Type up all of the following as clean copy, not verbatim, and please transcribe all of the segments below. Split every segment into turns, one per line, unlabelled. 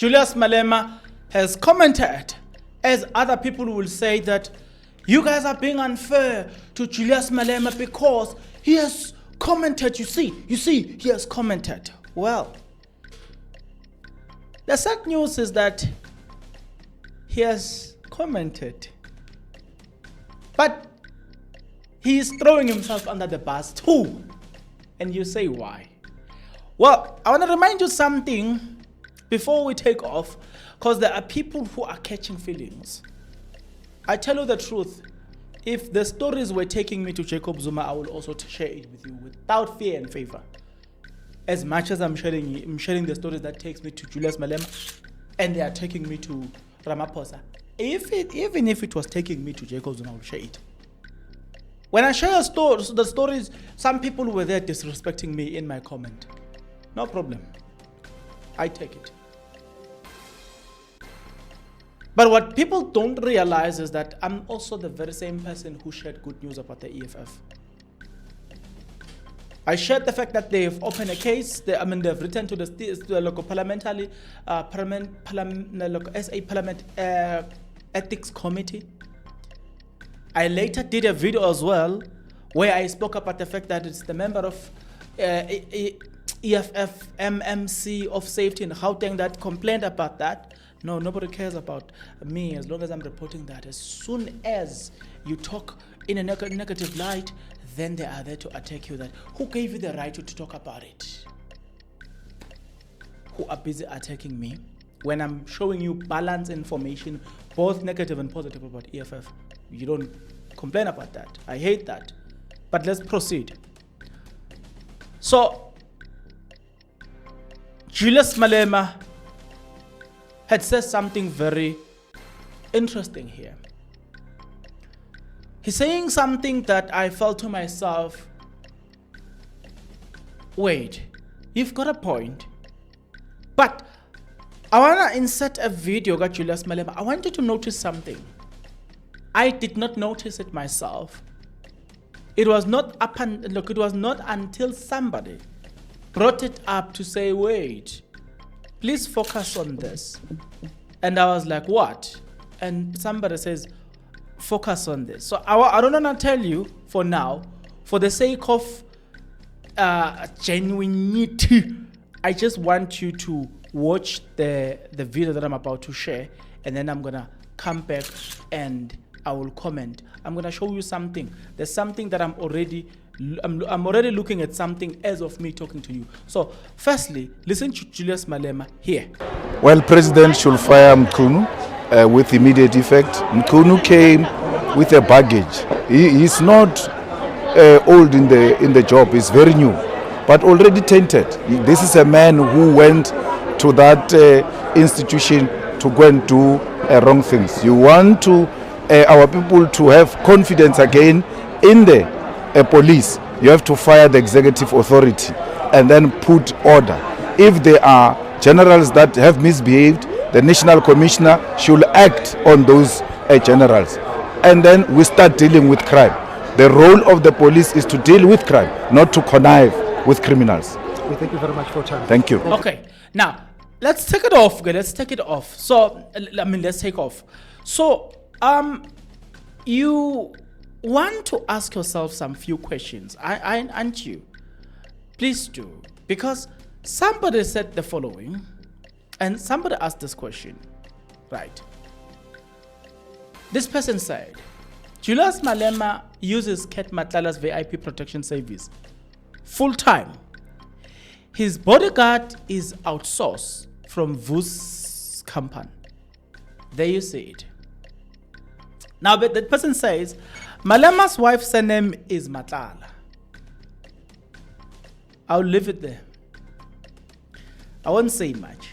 Julius Malema has commented, as other people will say that you guys are being unfair to Julius Malema because he has commented. You see, he has commented. Well, the sad news is that he has commented, but he is throwing himself under the bus too. And you say why? Well, I want to remind you something before we take off, because there are people who are catching feelings. I tell you the truth, if the stories were taking me to Jacob Zuma, I will also share it with you without fear and favor. As much as I'm sharing the stories that takes me to Julius Malema, and they are taking me to Ramaphosa. Even if it was taking me to Jacob Zuma, I will share it. When I share the stories, some people were there disrespecting me in my comment. No problem. I take it. But what people don't realize is that I'm also the very same person who shared good news about the EFF. I shared the fact that they've opened a case. They've written to the local parliamentary, SA Parliament Ethics Committee. I later did a video as well where I spoke about the fact that it's the member of EFF MMC of safety in Gauteng that complained about that. No, nobody cares about me as long as I'm reporting that. As soon as you talk in a negative light, then they are there to attack you. That who gave you the right to talk about it? Who are busy attacking me when I'm showing you balanced information, both negative and positive about EFF? You don't complain about that. I hate that. But let's proceed. So, Julius Malema had said something very interesting here. He's saying something that I felt to myself, wait, you've got a point. But I want to insert a video of Julius Malema. I want you to notice something. I did not notice it myself. It was not until somebody brought it up to say, wait, please focus on this. And I was like, what? And somebody says, focus on this. So I don't want to tell you for now, for the sake of genuinity, I just want you to watch the video that I'm about to share, and then I'm going to come back and I will comment. I'm going to show you something. There's something that I'm already looking at something as of me talking to you. So, firstly, listen to Julius Malema here.
Well, President should fire Mkhunu with immediate effect. Mkhunu came with a baggage. He's not old in the job. He's very new, but already tainted. This is a man who went to that institution to go and do wrong things. You want our people to have confidence again in the police. You have to fire the executive authority and then put order. If there are generals that have misbehaved, the national commissioner should act on those generals. And then we start dealing with crime. The role of the police is to deal with crime, not to connive with criminals.
We thank you very much for your time.
Thank you.
Okay, now let's take it off. Okay, let's take it off. So, let's take off. So, you want to ask yourself some few questions, aren't you? Please do, because somebody said the following, and somebody asked this question, right? This person said, Julius Malema uses Cat Matlala's VIP protection service full time. His bodyguard is outsourced from Vu's company. There you see it. Now, but that person says, Malema's wife's surname is Matlala. I'll leave it there. I won't say much.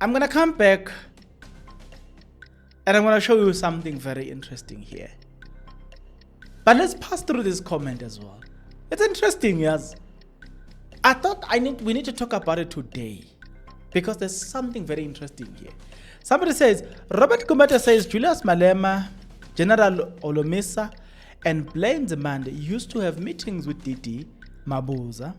I'm going to come back and I'm going to show you something very interesting here. But let's pass through this comment as well. It's interesting, yes. I thought we need to talk about it today because there's something very interesting here. Somebody says, Robert Kumata says, Julius Malema, General Olomisa, and Blaine Zemande used to have meetings with Didi Mabuza.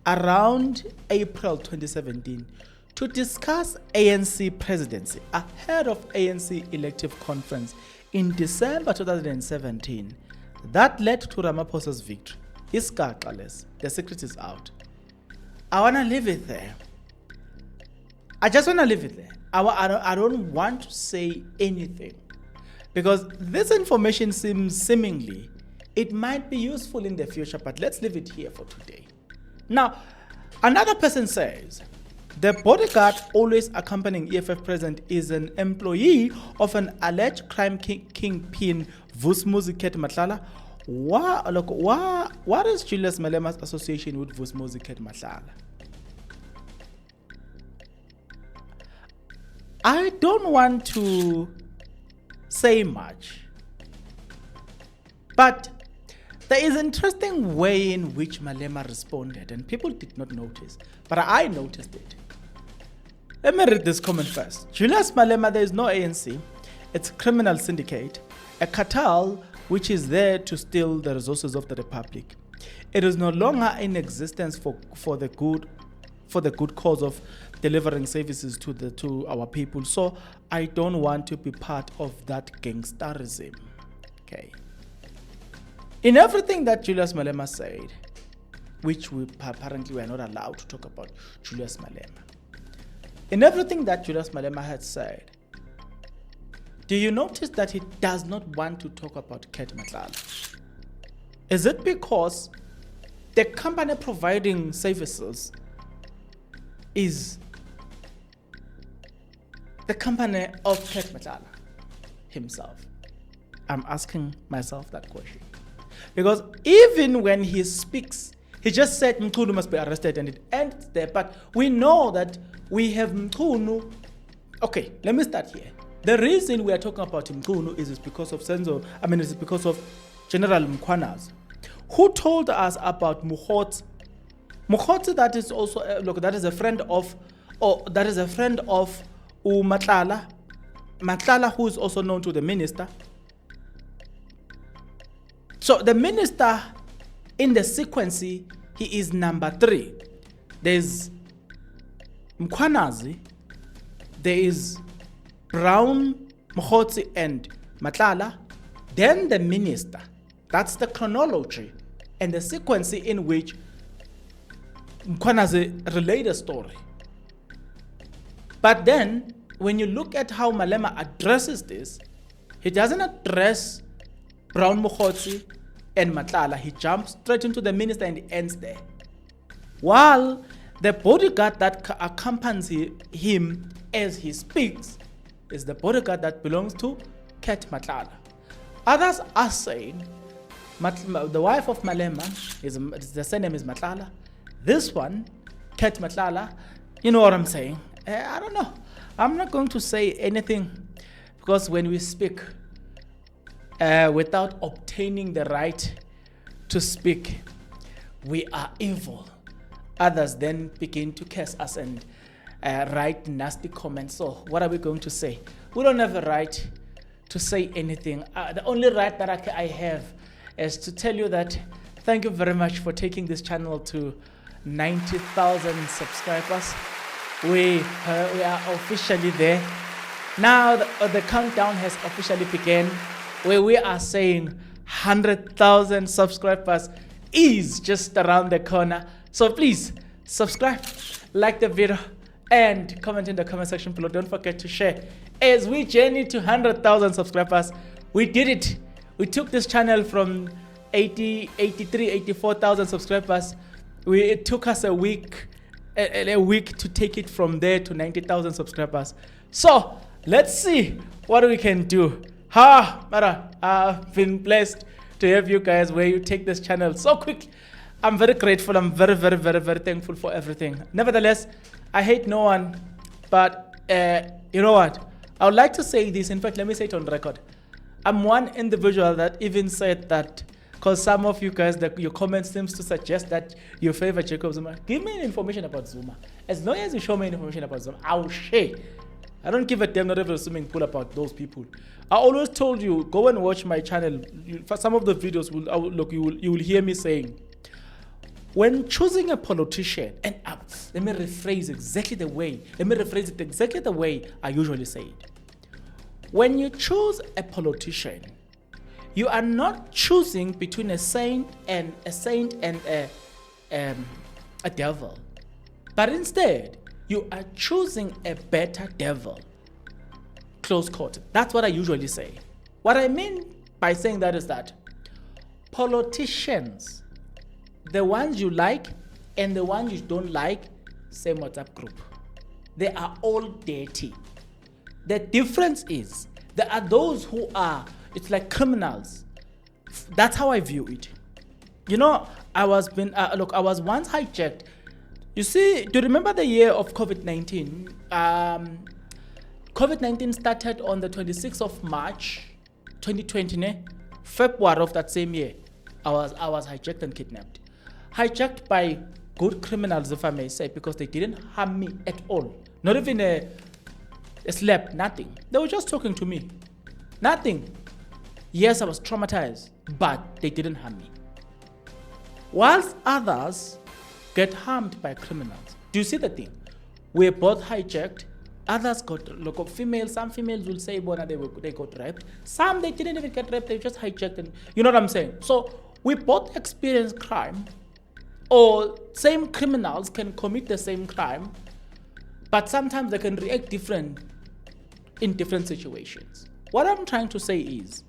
around April 2017 to discuss ANC presidency ahead of ANC elective conference in December 2017. That led to Ramaphosa's victory. The secret is out. I want to leave it there. I just want to leave it there. I don't want to say anything because this information seemingly, it might be useful in the future, but let's leave it here for today. Now, another person says, the bodyguard always accompanying EFF president is an employee of an alleged crime kingpin, Vusmuziket Matlala. What is Julius Malema'S association with Vusmuziket Matlala? I don't want to say much, but there is an interesting way in which Malema responded, and people did not notice, but I noticed it. Let me read this comment first. Julius Malema, there is no ANC. It's a criminal syndicate, a cartel which is there to steal the resources of the republic. It is no longer in existence for the good cause of delivering services to our people. So I don't want to be part of that gangsterism. Okay. In everything that Julius Malema said, which we apparently were not allowed to talk about Julius Malema. In everything that Julius Malema had said, do you notice that he does not want to talk about Matlala? Is it because the company providing services is the company of Matlala himself? I'm asking myself that question. Because even when he speaks, he just said Mkhunu must be arrested and it ends there. But we know that we have Mkhunu. Okay, let me start here. The reason we are talking about Mkhunu is because of it's because of General Mkhwanazi, who told us about Mukhotsi. Mukhotsi, that is also that is a friend of Matlala. Matlala, who is also known to the minister. So the minister in the sequence, he is number 3. There's Mkhwanazi, there is Brown, Mukhotsi and Matlala, then the minister. That's the chronology and the sequence in which Mkhwanazi relayed the story. But then, when you look at how Malema addresses this, he doesn't address Brown, Mukhotsi and Matlala. He jumps straight into the minister and ends there. While the bodyguard that accompanies him as he speaks is the bodyguard that belongs to Matlala. Others are saying the wife of Malema, the surname is Matlala. This one, Matlala, you know what I'm saying? I don't know. I'm not going to say anything because when we speak without obtaining the right to speak, we are evil. Others then begin to curse us and write nasty comments. So what are we going to say? We don't have a right to say anything. The only right that I have is to tell you that thank you very much for taking this channel to 90,000 subscribers. We are officially there. Now the countdown has officially begun, where we are saying 100,000 subscribers is just around the corner. So please subscribe, like the video, and comment in the comment section below. Don't forget to share. As we journey to 100,000 subscribers, we did it. We took this channel from 84,000 subscribers. It took us a week to take it from there to 90,000 subscribers. So let's see what we can do. I've been blessed to have you guys where you take this channel so quick. I'm very grateful. I'm very, very, very, very thankful for everything. Nevertheless, I hate no one, but you know what? I would like to say this. In fact, let me say it on record. I'm one individual that even said that, because some of you guys, your comments seems to suggest that you favor Jacob Zuma. Give me information about Zuma. As long as you show me information about Zuma, I will share. I don't give a damn, not even a swimming pool about those people. I always told you, go and watch my channel. For some of the videos, you will hear me saying, When choosing a politician, and let me rephrase it exactly the way I usually say it. When you choose a politician, you are not choosing between a saint and a devil, but instead you are choosing a better devil. Close quote. That's what I usually say. What I mean by saying that is that politicians, the ones you like and the ones you don't like, same WhatsApp group. They are all dirty. The difference is there are those who are, it's like criminals. That's how I view it. You know, I was once hijacked. You see, do you remember the year of COVID-19? COVID-19 started on the 26th of March, 2020, ne? February of that same year. I was hijacked and kidnapped. Hijacked by good criminals, if I may say, because they didn't harm me at all. Not even a slap, nothing. They were just talking to me. Nothing. Yes, I was traumatized, but they didn't harm me. Whilst others get harmed by criminals. Do you see the thing? We're both hijacked. Others got females. Some females will say, "Bona, they got raped." Some they didn't even get raped. They just hijacked, and you know what I'm saying. So we both experience crime, or same criminals can commit the same crime, but sometimes they can react different in different situations. What I'm trying to say is,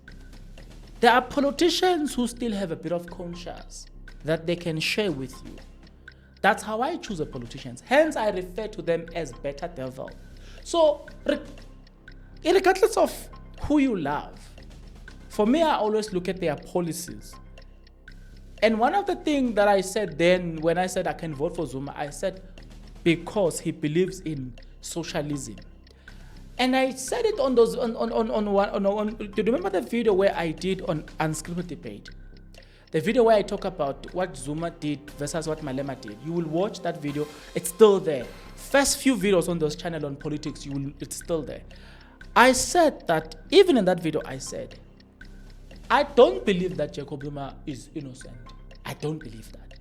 there are politicians who still have a bit of conscience that they can share with you. That's how I choose the politicians. Hence, I refer to them as better devil. So, regardless of who you love, for me, I always look at their policies. And one of the things that I said then, when I said I can vote for Zuma, I said because he believes in socialism. And I said it on those, do you remember the video where I did on unscripted debate? The video where I talk about what Zuma did versus what Malema did. You will watch that video. It's still there. First few videos on those channels on politics, it's still there. I said that, even in that video, I said, I don't believe that Jacob Zuma is innocent. I don't believe that.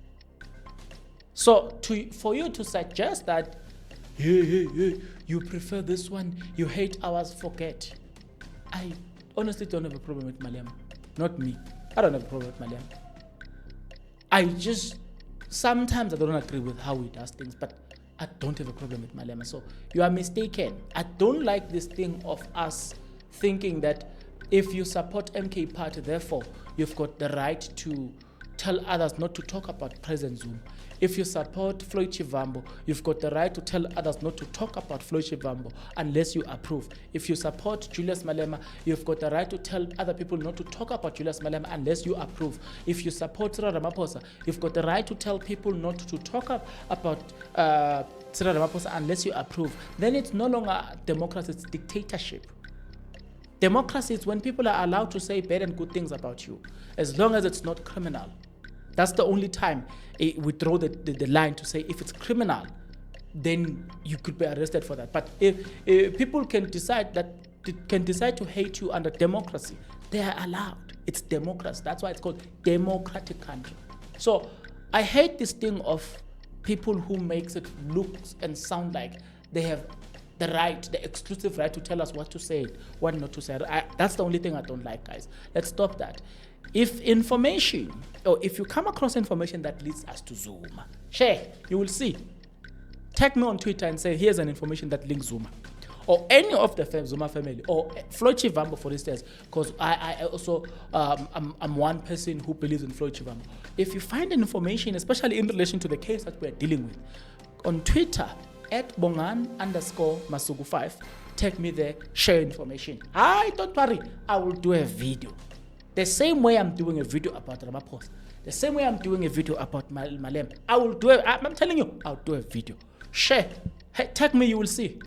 So for you to suggest that, hey, you prefer this one, you hate ours, forget. I honestly don't have a problem with Malema. Not me. I don't have a problem with Malema'S. I just, sometimes I don't agree with how he does things, but I don't have a problem with Malema'S. So you are mistaken. I don't like this thing of us thinking that if you support MK Party, therefore you've got the right to tell others not to talk about President Zuma. If you support Floyd Chivambo, you've got the right to tell others not to talk about Floyd Chivambo unless you approve. If you support Julius Malema, you've got the right to tell other people not to talk about Julius Malema unless you approve. If you support Cyril Ramaphosa, you've got the right to tell people not to talk about Cyril Ramaphosa unless you approve. Then it's no longer democracy, it's dictatorship. Democracy is when people are allowed to say bad and good things about you, as long as it's not criminal. That's the only time we draw the line to say if it's criminal, then you could be arrested for that. But if people can decide to hate you under democracy, they are allowed. It's democracy. That's why it's called democratic country. So I hate this thing of people who makes it look and sound like they have the right, the exclusive right to tell us what to say, what not to say. That's the only thing I don't like, guys. Let's stop that. If information, or if you come across information that leads us to Zuma, share, you will see. Tag me on Twitter and say, here's an information that links Zuma. Or any of the Zuma family, or Floyd Chivambo, for instance, because I also, I'm one person who believes in Floyd Chivambo. If you find information, especially in relation to the case that we're dealing with, on Twitter, @bongan_masugu5, tag me there, share information. Don't worry, I will do a video. The same way I'm doing a video about Ramaphosa, the same way I'm doing a video about Malema, I will do it. I'm telling you, I'll do a video. Share. Hey, tag me, you will see.